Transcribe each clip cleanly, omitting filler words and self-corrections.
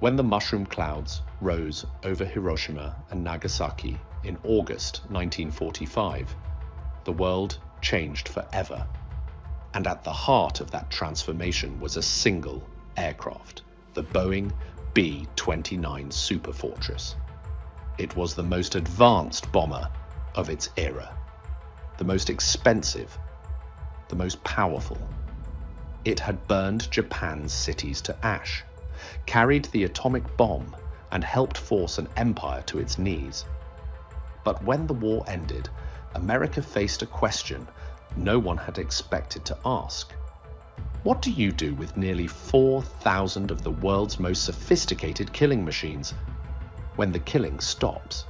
When the mushroom clouds rose over Hiroshima and Nagasaki in August 1945, the world changed forever. And at the heart of that transformation was a single aircraft, the Boeing B-29 Superfortress. It was the most advanced bomber of its era, the most expensive, the most powerful. It had burned Japan's cities to ash, carried the atomic bomb, and helped force an empire to its knees. But when the war ended, America faced a question no one had expected to ask. What do you do with nearly 4,000 of the world's most sophisticated killing machines when the killing stops?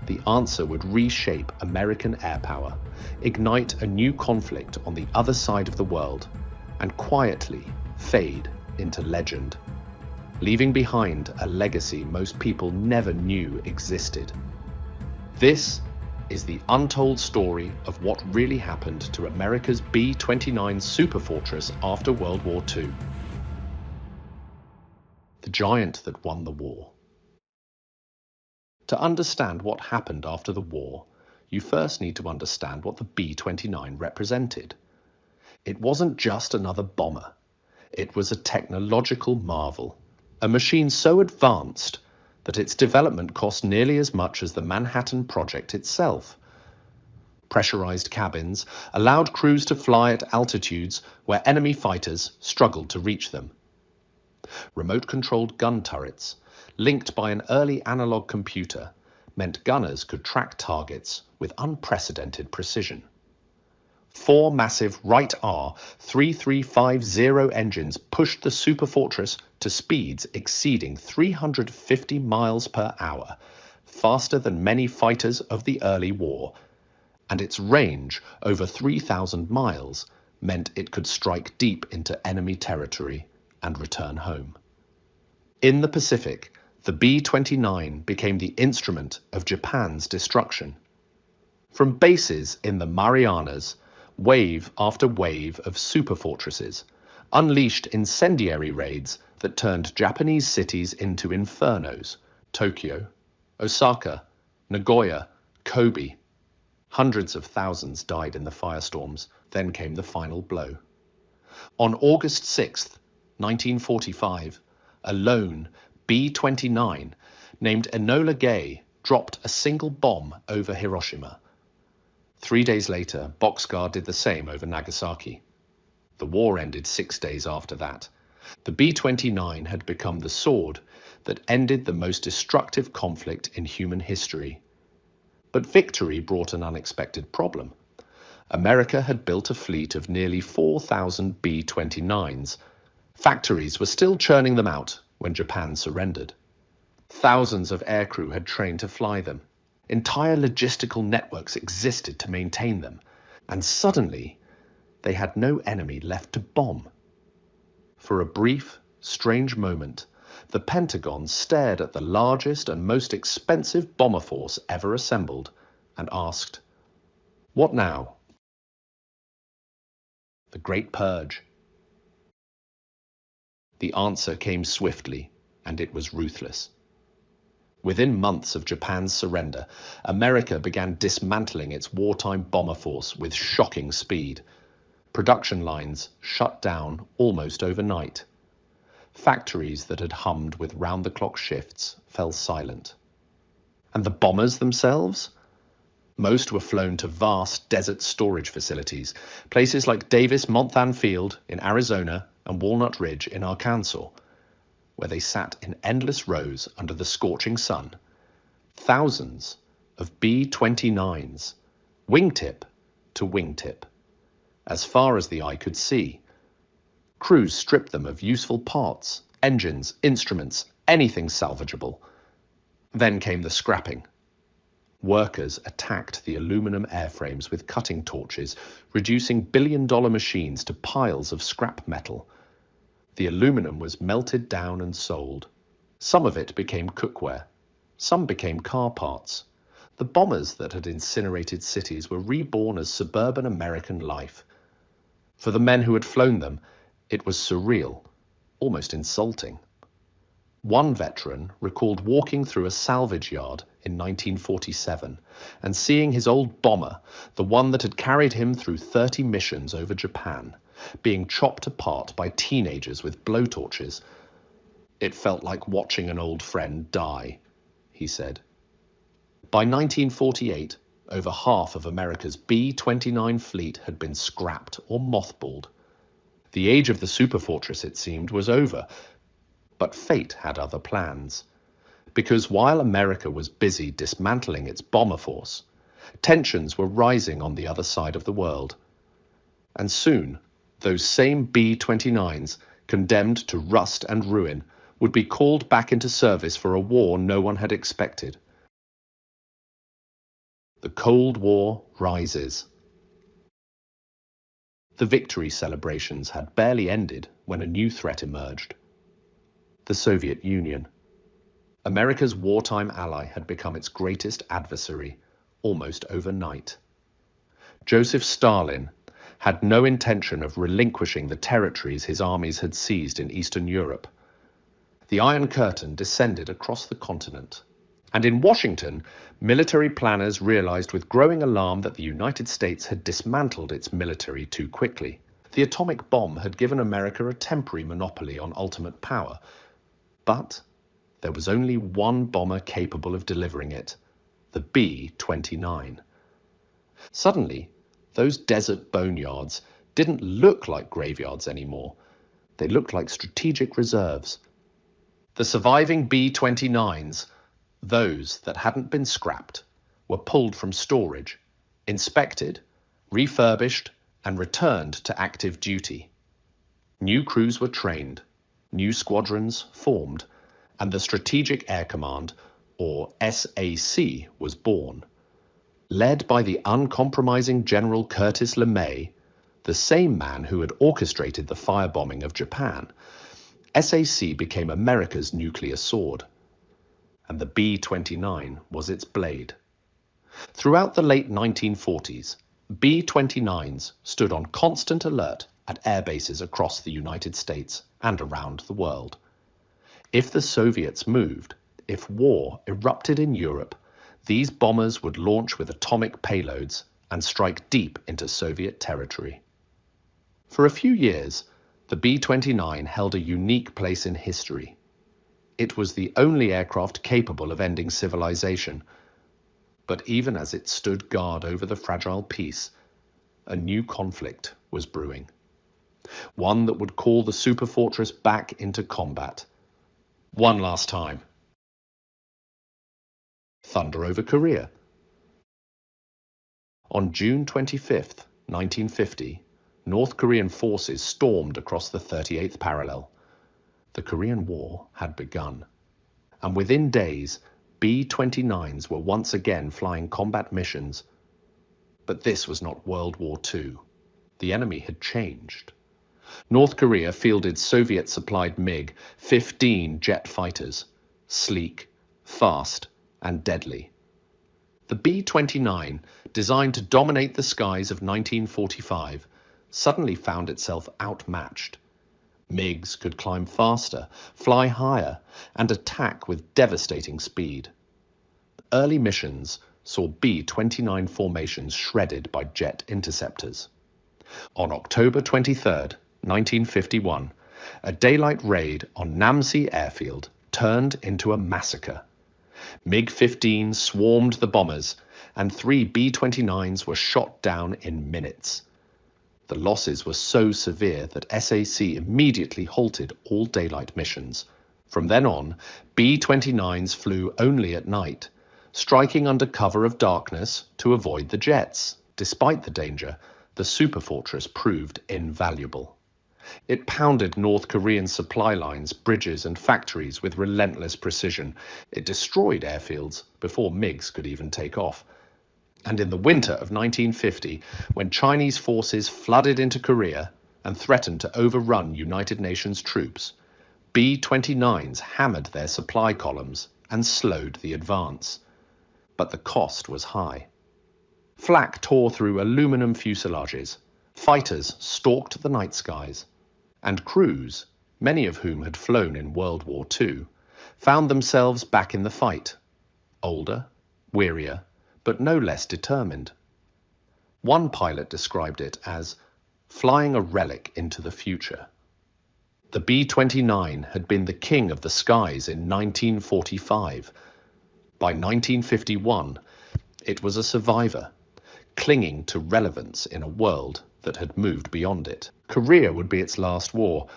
The answer would reshape American air power, ignite a new conflict on the other side of the world, and quietly fade into legend, leaving behind a legacy most people never knew existed. This is the untold story of what really happened to America's B-29 Superfortress after World War II. The giant that won the war. To understand what happened after the war, you first need to understand what the B-29 represented. It wasn't just another bomber. It was a technological marvel, a machine so advanced that its development cost nearly as much as the Manhattan Project itself. Pressurized cabins allowed crews to fly at altitudes where enemy fighters struggled to reach them. Remote-controlled gun turrets, linked by an early analog computer, meant gunners could track targets with unprecedented precision. 4 massive Wright-R 3350 engines pushed the Superfortress to speeds exceeding 350 miles per hour, faster than many fighters of the early war, and its range, over 3,000 miles, meant it could strike deep into enemy territory and return home. In the Pacific, the B-29 became the instrument of Japan's destruction. From bases in the Marianas, wave after wave of superfortresses unleashed incendiary raids that turned Japanese cities into infernos. Tokyo, Osaka, Nagoya, Kobe. Hundreds of thousands died in the firestorms. Then came the final blow. On August 6, 1945, a lone B-29 named Enola Gay dropped a single bomb over Hiroshima. 3 days later, Boxcar did the same over Nagasaki. The war ended 6 days after that. The B-29 had become the sword that ended the most destructive conflict in human history. But victory brought an unexpected problem. America had built a fleet of nearly 4,000 B-29s. Factories were still churning them out when Japan surrendered. Thousands of aircrew had trained to fly them. Entire logistical networks existed to maintain them, and suddenly they had no enemy left to bomb. For a brief, strange moment, the Pentagon stared at the largest and most expensive bomber force ever assembled and asked, "What now?" The Great Purge. The answer came swiftly, and it was ruthless. Within months of Japan's surrender, America began dismantling its wartime bomber force with shocking speed. Production lines shut down almost overnight. Factories that had hummed with round-the-clock shifts fell silent. And the bombers themselves? Most were flown to vast desert storage facilities, places like Davis-Monthan Field in Arizona and Walnut Ridge in Arkansas, where they sat in endless rows under the scorching sun. Thousands of B-29s, wingtip to wingtip, as far as the eye could see. Crews stripped them of useful parts, engines, instruments, anything salvageable. Then came the scrapping. Workers attacked the aluminum airframes with cutting torches, reducing billion-dollar machines to piles of scrap metal. The aluminum was melted down and sold. Some of it became cookware. Some became car parts. The bombers that had incinerated cities were reborn as suburban American life. For the men who had flown them, it was surreal, almost insulting. One veteran recalled walking through a salvage yard in 1947 and seeing his old bomber, the one that had carried him through 30 missions over Japan, being chopped apart by teenagers with blowtorches. "It felt like watching an old friend die," he said. By 1948, over half of America's B-29 fleet had been scrapped or mothballed. The age of the superfortress, it seemed, was over. But fate had other plans. Because while America was busy dismantling its bomber force, tensions were rising on the other side of the world. And soon, those same B-29s, condemned to rust and ruin, would be called back into service for a war no one had expected. The Cold War rises. The victory celebrations had barely ended when a new threat emerged: the Soviet Union. America's wartime ally had become its greatest adversary almost overnight. Joseph Stalin had no intention of relinquishing the territories his armies had seized in Eastern Europe. The Iron Curtain descended across the continent. And in Washington, military planners realized with growing alarm that the United States had dismantled its military too quickly. The atomic bomb had given America a temporary monopoly on ultimate power, but there was only one bomber capable of delivering it: the B-29. Suddenly, those desert boneyards didn't look like graveyards anymore. They looked like strategic reserves. The surviving B-29s, those that hadn't been scrapped, were pulled from storage, inspected, refurbished, and returned to active duty. New crews were trained, new squadrons formed, and the Strategic Air Command, or SAC, was born. Led by the uncompromising General Curtis LeMay, the same man who had orchestrated the firebombing of Japan, SAC became America's nuclear sword, and the B-29 was its blade. Throughout the late 1940s, B-29s stood on constant alert at air bases across the United States and around the world. If the Soviets moved, if war erupted in Europe, these bombers would launch with atomic payloads and strike deep into Soviet territory. For a few years, the B-29 held a unique place in history. It was the only aircraft capable of ending civilization. But even as it stood guard over the fragile peace, a new conflict was brewing. One that would call the superfortress back into combat. One last time. Thunder over Korea. On June 25th, 1950, North Korean forces stormed across the 38th parallel. The Korean War had begun, and within days, B-29s were once again flying combat missions. But this was not World War II. The enemy had changed. North Korea fielded Soviet-supplied MiG-15 jet fighters, sleek, fast, and deadly. The B-29, designed to dominate the skies of 1945, suddenly found itself outmatched. MiGs could climb faster, fly higher, and attack with devastating speed. Early missions saw B-29 formations shredded by jet interceptors. On October 23, 1951, a daylight raid on Namsi Airfield turned into a massacre. MiG-15 swarmed the bombers, and 3 B-29s were shot down in minutes. The losses were so severe that SAC immediately halted all daylight missions. From then on, B-29s flew only at night, striking under cover of darkness to avoid the jets. Despite the danger, the superfortress proved invaluable. It pounded North Korean supply lines, bridges, and factories with relentless precision. It destroyed airfields before MiGs could even take off. And in the winter of 1950, when Chinese forces flooded into Korea and threatened to overrun United Nations troops, B-29s hammered their supply columns and slowed the advance. But the cost was high. Flak tore through aluminum fuselages, fighters stalked the night skies, and crews, many of whom had flown in World War II, found themselves back in the fight, older, wearier, but no less determined. One pilot described it as flying a relic into the future. The B-29 had been the king of the skies in 1945. By 1951, it was a survivor, clinging to relevance in a world that had moved beyond it. Korea would be its last war,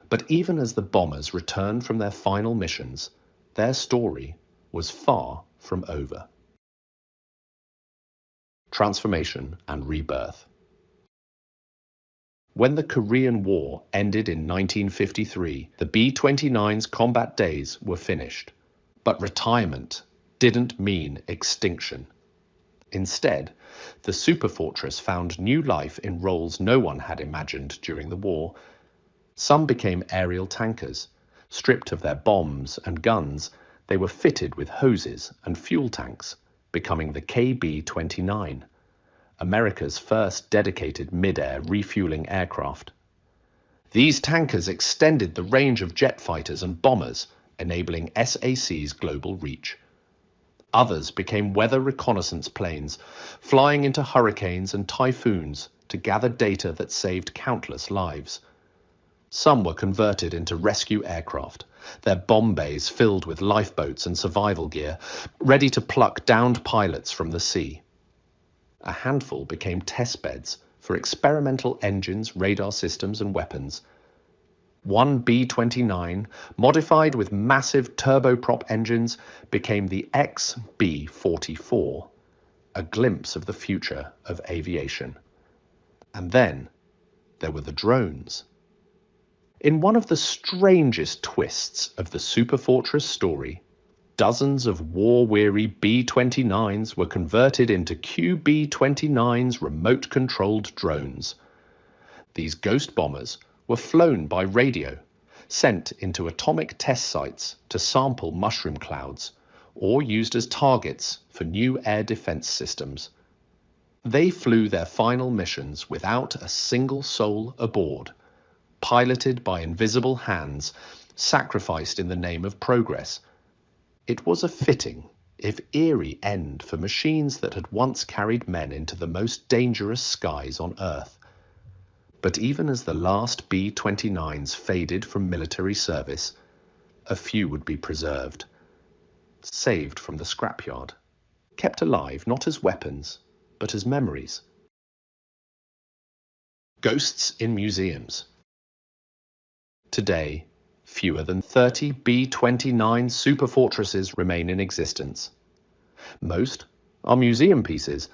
but even as the bombers returned from their final missions, their story was far from over. Transformation and rebirth. When the Korean War ended in 1953, the B-29's combat days were finished. But retirement didn't mean extinction. Instead, the superfortress found new life in roles no one had imagined during the war. Some became aerial tankers. Stripped of their bombs and guns, they were fitted with hoses and fuel tanks, becoming the KB-29, America's first dedicated mid-air refueling aircraft. These tankers extended the range of jet fighters and bombers, enabling SAC's global reach. Others became weather reconnaissance planes, flying into hurricanes and typhoons to gather data that saved countless lives. Some were converted into rescue aircraft, their bomb bays filled with lifeboats and survival gear, ready to pluck downed pilots from the sea. A handful became test beds for experimental engines, radar systems, and weapons. One B-29, modified with massive turboprop engines, became the XB-44, a glimpse of the future of aviation. And then there were the drones. In one of the strangest twists of the Superfortress story, dozens of war-weary B-29s were converted into QB-29's remote-controlled drones. These ghost bombers were flown by radio, sent into atomic test sites to sample mushroom clouds, or used as targets for new air defense systems. They flew their final missions without a single soul aboard, piloted by invisible hands, sacrificed in the name of progress. It was a fitting, if eerie, end for machines that had once carried men into the most dangerous skies on Earth. But even as the last B-29s faded from military service, a few would be preserved, saved from the scrapyard, kept alive not as weapons, but as memories. Ghosts in museums. Today, fewer than 30 B-29 superfortresses remain in existence. Most are museum pieces,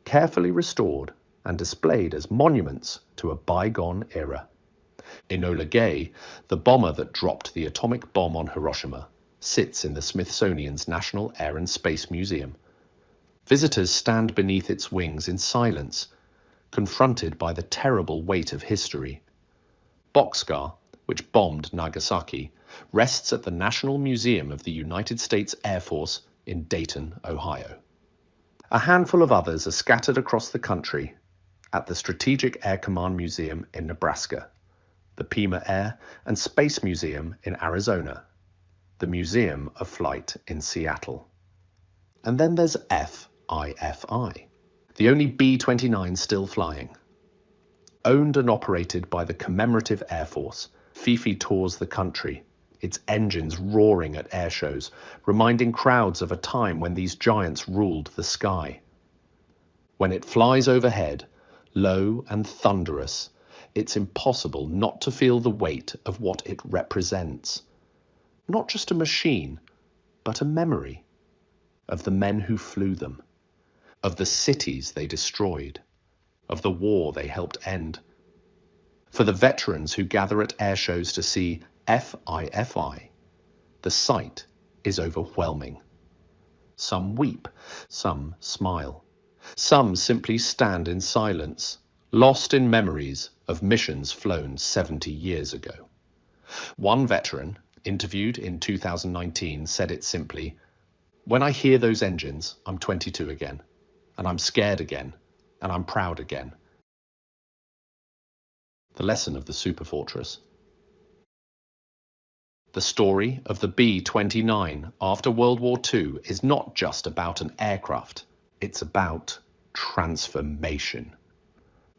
carefully restored and displayed as monuments to a bygone era. Enola Gay, the bomber that dropped the atomic bomb on Hiroshima, sits in the Smithsonian's National Air and Space Museum. Visitors stand beneath its wings in silence, confronted by the terrible weight of history. Bockscar, which bombed Nagasaki, rests at the National Museum of the United States Air Force in Dayton, Ohio. A handful of others are scattered across the country at the Strategic Air Command Museum in Nebraska, the Pima Air and Space Museum in Arizona, the Museum of Flight in Seattle. And then there's FIFI, the only B-29 still flying. Owned and operated by the Commemorative Air Force, Fifi tours the country, its engines roaring at air shows, reminding crowds of a time when these giants ruled the sky. When it flies overhead, low and thunderous, it's impossible not to feel the weight of what it represents. Not just a machine, but a memory of the men who flew them, of the cities they destroyed, of the war they helped end. For the veterans who gather at air shows to see FIFI, the sight is overwhelming. Some weep, some smile. Some simply stand in silence, lost in memories of missions flown 70 years ago. One veteran, interviewed in 2019, said it simply, "When I hear those engines, I'm 22 again, and I'm scared again, and I'm proud again." The lesson of the Superfortress. The story of the B-29 after World War II is not just about an aircraft. It's about transformation.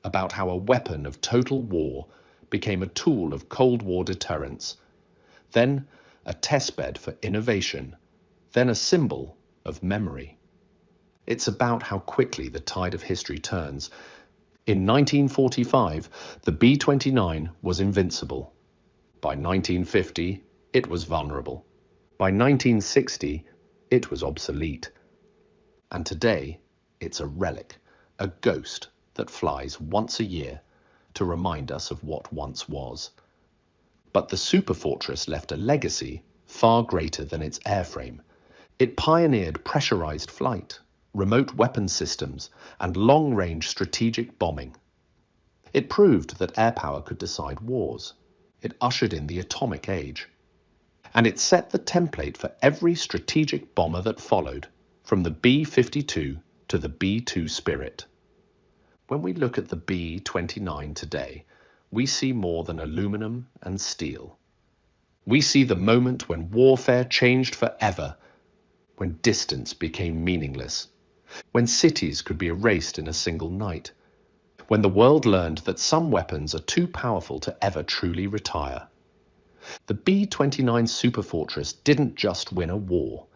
About how a weapon of total war became a tool of Cold War deterrence, then a testbed for innovation, then a symbol of memory. It's about how quickly the tide of history turns. In 1945, the B-29 was invincible. By 1950, it was vulnerable. By 1960, it was obsolete. And today, it's a relic, a ghost that flies once a year to remind us of what once was. But the superfortress left a legacy far greater than its airframe. It pioneered pressurized flight, remote weapon systems, and long-range strategic bombing. It proved that air power could decide wars. It ushered in the atomic age. And it set the template for every strategic bomber that followed, from the B-52 to the B-2 Spirit. When we look at the B-29 today, we see more than aluminum and steel. We see the moment when warfare changed forever, when distance became meaningless, when cities could be erased in a single night, when the world learned that some weapons are too powerful to ever truly retire. The B-29 superfortress didn't just win a war,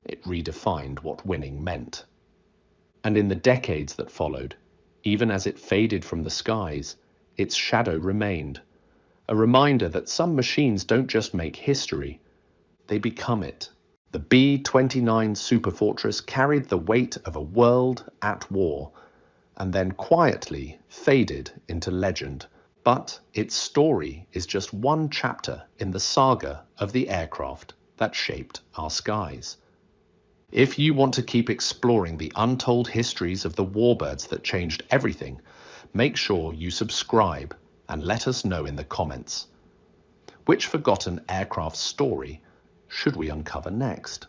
it redefined what winning meant. And in the decades that followed, even as it faded from the skies, its shadow remained, a reminder that some machines don't just make history, they become it. The B-29 superfortress carried the weight of a world at war, and then quietly faded into legend. But its story is just one chapter in the saga of the aircraft that shaped our skies. If you want to keep exploring the untold histories of the warbirds that changed everything, make sure you subscribe and let us know in the comments. Which forgotten aircraft story should we uncover next?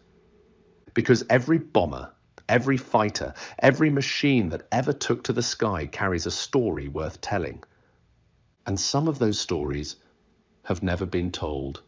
Because every bomber, every fighter, every machine that ever took to the sky carries a story worth telling. And some of those stories have never been told.